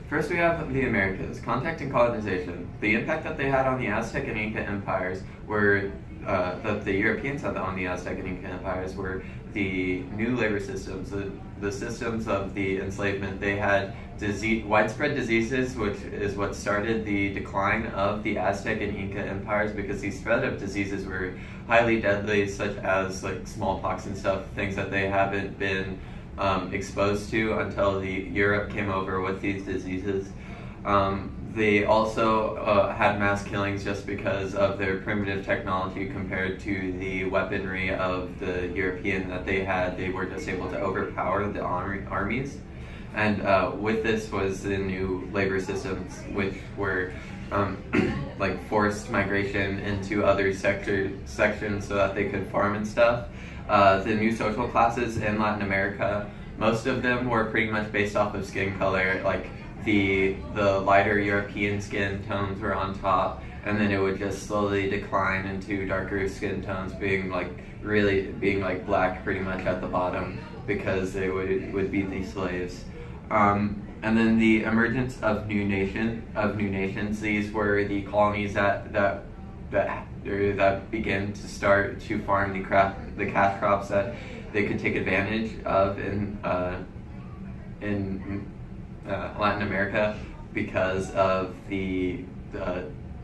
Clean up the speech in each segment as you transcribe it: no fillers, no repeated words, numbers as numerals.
First, we have the Americas, contact and colonization. The impact that they had on the Aztec and Inca empires were that the Europeans had on the Aztec and Inca empires were the new labor systems, the systems of the enslavement. They had widespread diseases, which is what started the decline of the Aztec and Inca empires, because these spread of diseases were highly deadly, such as like smallpox and stuff, things that they haven't been exposed to until Europe came over with these diseases. They also had mass killings just because of their primitive technology compared to the weaponry of the European that they had. They were just able to overpower the armies. And with this was the new labor systems, which were like forced migration into other sections so that they could farm and stuff. The new social classes in Latin America, most of them were pretty much based off of skin color. Like the lighter European skin tones were on top, and then it would just slowly decline into darker skin tones, being like black pretty much at the bottom, because they would be the slaves. And then the emergence of new nations. These were the colonies that began to start to farm the cash crops that they could take advantage of in Latin America because of the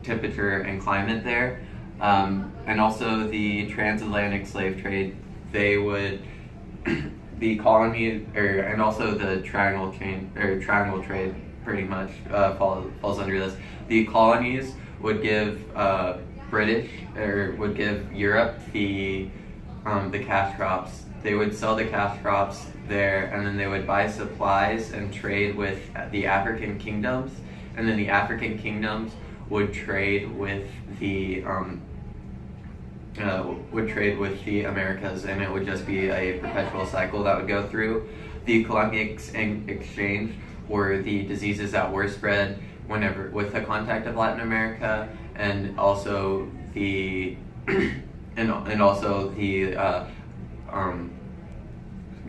temperature and climate there, and also the transatlantic slave trade. They would the colony, and also the triangle trade pretty much falls under this. The colonies would give would give Europe the cash crops. They would sell the cash crops there, and then they would buy supplies and trade with the African kingdoms, and then the African kingdoms would trade with the Americas, and it would just be a perpetual cycle that would go through. The Columbian Exchange were the diseases that were spread whenever with the contact of Latin America, and also the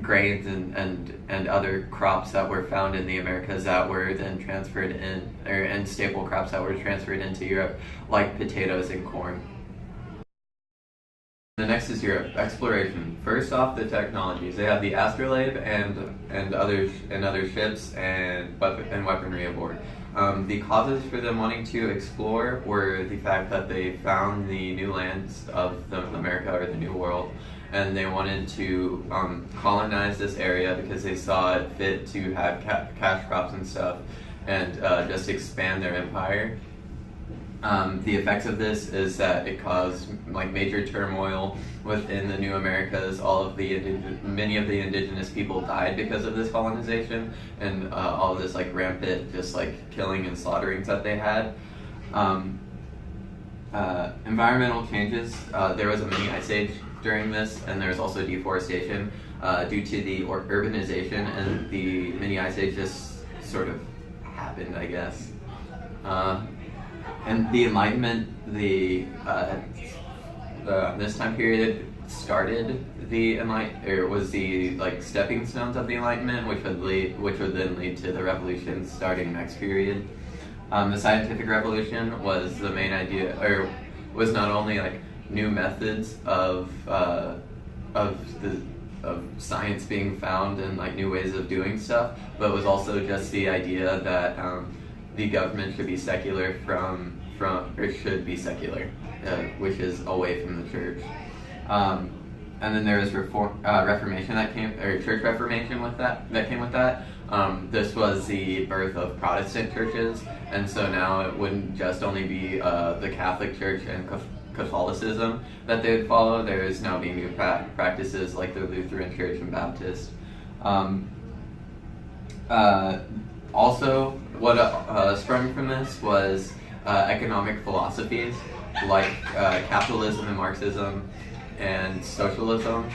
grains and other crops that were found in the Americas that were then transferred and staple crops that were transferred into Europe, like potatoes and corn. The next is Europe. Exploration. First off, the technologies. They have the astrolabe and other ships and weaponry aboard. The causes for them wanting to explore were the fact that they found the new lands of America, or the New World, and they wanted to colonize this area because they saw it fit to have cash crops and stuff, and just expand their empire. The effects of this is that it caused like major turmoil within the new Americas. Many of the indigenous people died because of this colonization, and all of this like rampant just like killing and slaughterings that they had. Environmental changes. There was a mini ice age during this, and there was also deforestation due to the urbanization, and the mini ice age just sort of happened, I guess. And the Enlightenment, this time period started was the like stepping stones of the Enlightenment, which would then lead to the revolution starting next period. The scientific revolution was the main idea, or was not only like new methods of science being found and like new ways of doing stuff, but was also just the idea that the government should be secular should be secular, which is away from the church. And then there was Reformation church Reformation that came with that. This was the birth of Protestant churches, and so now it wouldn't just only be the Catholic Church and Catholicism that they would follow. There is now being new practices like the Lutheran Church and Baptist. Also, what sprung from this was economic philosophies like capitalism and Marxism and socialism.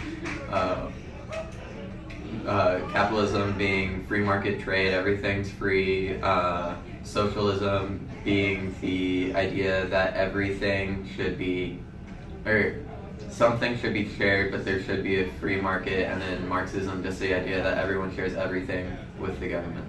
Capitalism being free market trade, everything's free. Socialism being the idea that everything should be, or something should be shared, but there should be a free market. And then Marxism, just the idea that everyone shares everything with the government.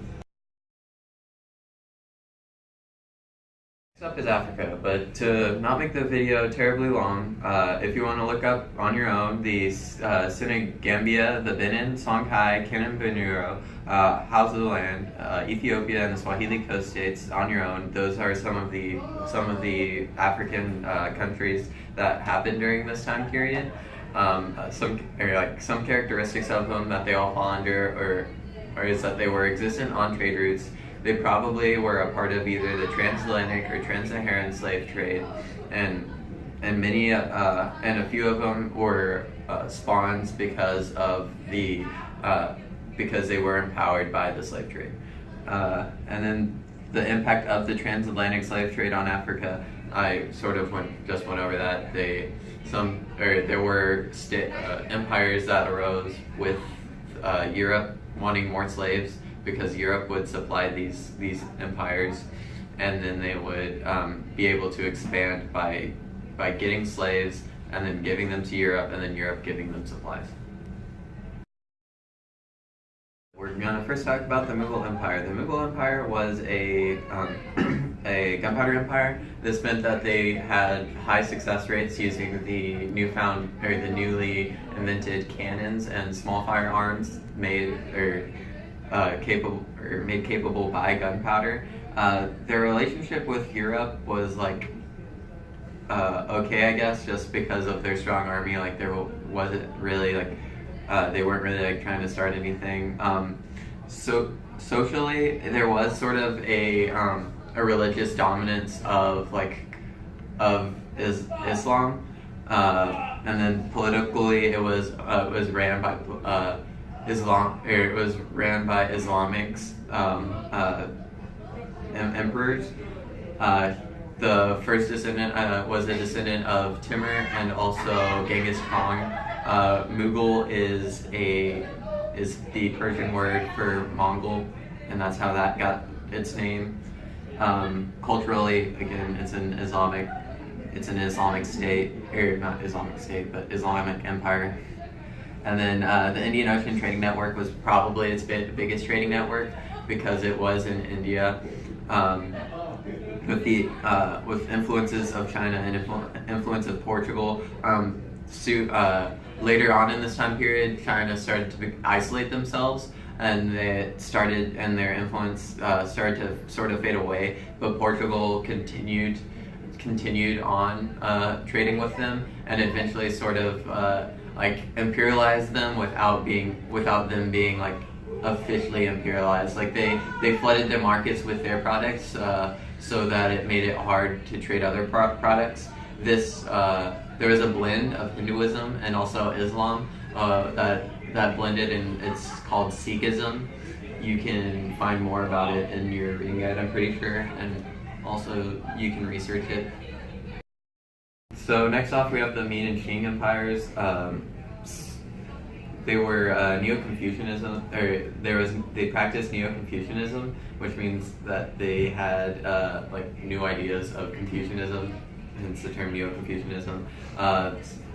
Next up is Africa, but to not make the video terribly long, if you want to look up on your own the Senegambia, the Benin, Songhai, Kanem-Benuro, Hausa Land, Ethiopia, and the Swahili coast states on your own. Those are some of the African countries that happened during this time period. Some characteristics of them that they all fall under, or is that they were existent on trade routes. They probably were a part of either the transatlantic or trans-Saharan slave trade, and many and a few of them were spawns because they were empowered by the slave trade. And then the impact of the transatlantic slave trade on Africa, I sort of went over that. There were empires that arose with Europe wanting more slaves, because Europe would supply these empires, and then they would be able to expand by getting slaves and then giving them to Europe, and then Europe giving them supplies. We're gonna first talk about the Mughal Empire. The Mughal Empire was a gunpowder empire. This meant that they had high success rates using the newly invented cannons and small firearms made capable by gunpowder. Their relationship with Europe was okay, I guess, just because of their strong army. There wasn't really they weren't really trying to start anything. So socially, there was sort of a religious dominance of Islam, and then politically it was ran by Islamics, emperors. The first descendant was a descendant of Timur and also Genghis Khan. Mughal is the Persian word for Mongol, and that's how that got its name. Culturally, again, it's an Islamic state, or not Islamic state, but Islamic empire. And then the Indian Ocean Trading Network was probably its biggest trading network, because it was in India, with influences of China and influence of Portugal. Later on in this time period, China started to isolate themselves, and their influence started to sort of fade away. But Portugal continued on trading with them, and eventually sort of imperialized them without them being officially imperialized. They flooded their markets with their products, so that it made it hard to trade other products. There was a blend of Hinduism and also Islam that blended, and it's called Sikhism. You can find more about it in your reading guide, I'm pretty sure, and also you can research it. So next off, we have the Ming and Qing empires. They were Neo-Confucianism, they practiced Neo-Confucianism, which means that they had new ideas of Confucianism, hence the term Neo-Confucianism.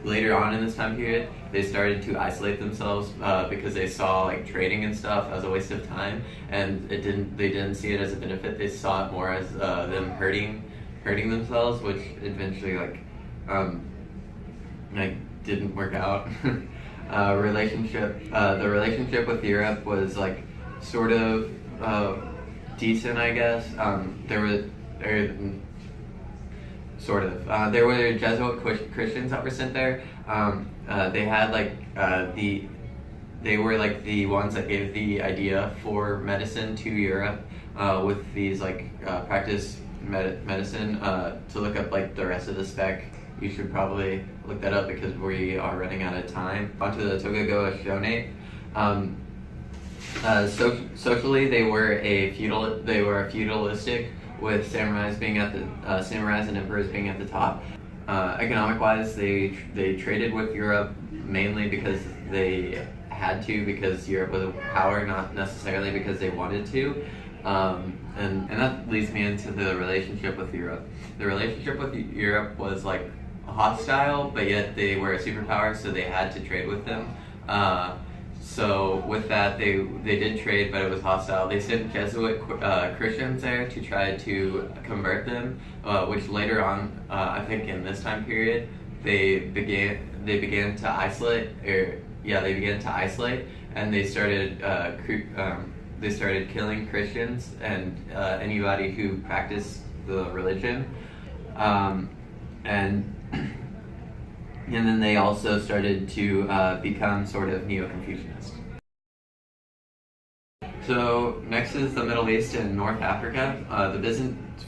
Later on in this time period, they started to isolate themselves because they saw trading and stuff as a waste of time, and they didn't see it as a benefit. They saw it more as them hurting themselves, which eventually didn't work out. The relationship with Europe was sort of decent, I guess. There were Jesuit Christians that were sent there. They were the ones that gave the idea for medicine to Europe, with these practice medicine. To look up the rest of the spec, you should probably look that up because we are running out of time. Onto the Tokugawa Shogunate. Socially, they were feudalistic, with samurais and emperors being at the top. Economic-wise, they traded with Europe mainly because they had to, because Europe was a power, not necessarily because they wanted to. And that leads me into the relationship with Europe. The relationship with Europe was hostile, but yet they were a superpower, so they had to trade with them. So with that, they did trade, but it was hostile. They sent Jesuit Christians there to try to convert them, which later on, I think in this time period, they began to isolate, and they started killing Christians and anybody who practiced the religion, and and then they also started to become sort of neo-Confucianist. So next is the Middle East and North Africa.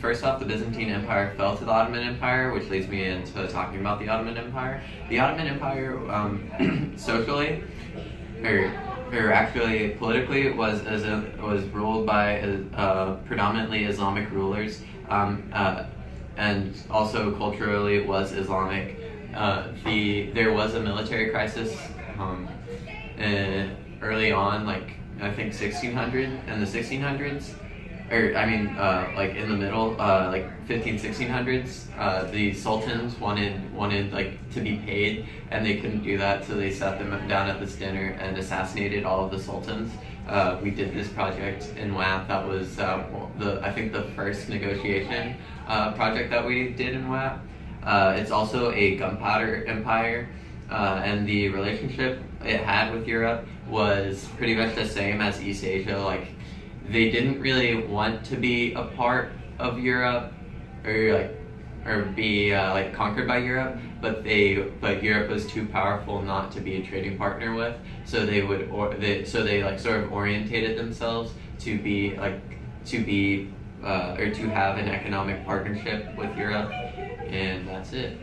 First off, the Byzantine Empire fell to the Ottoman Empire, which leads me into talking about the Ottoman Empire. The Ottoman Empire, socially, or actually politically, was ruled by predominantly Islamic rulers, and also culturally it was Islamic. There was a military crisis early on, like I think 1600 and the 1600s, or I mean like in the middle, like 1600s. The sultans wanted like to be paid, and they couldn't do that, so they sat them down at this dinner and assassinated all of the sultans. We did this project in Whap. That was I think the first negotiation project that we did in Whap. It's also a gunpowder empire, and the relationship it had with Europe was pretty much the same as East Asia. Like, they didn't really want to be a part of Europe, or be like conquered by Europe, but Europe was too powerful not to be a trading partner with. So they like sort of orientated themselves to be or to have an economic partnership with Europe, and that's it.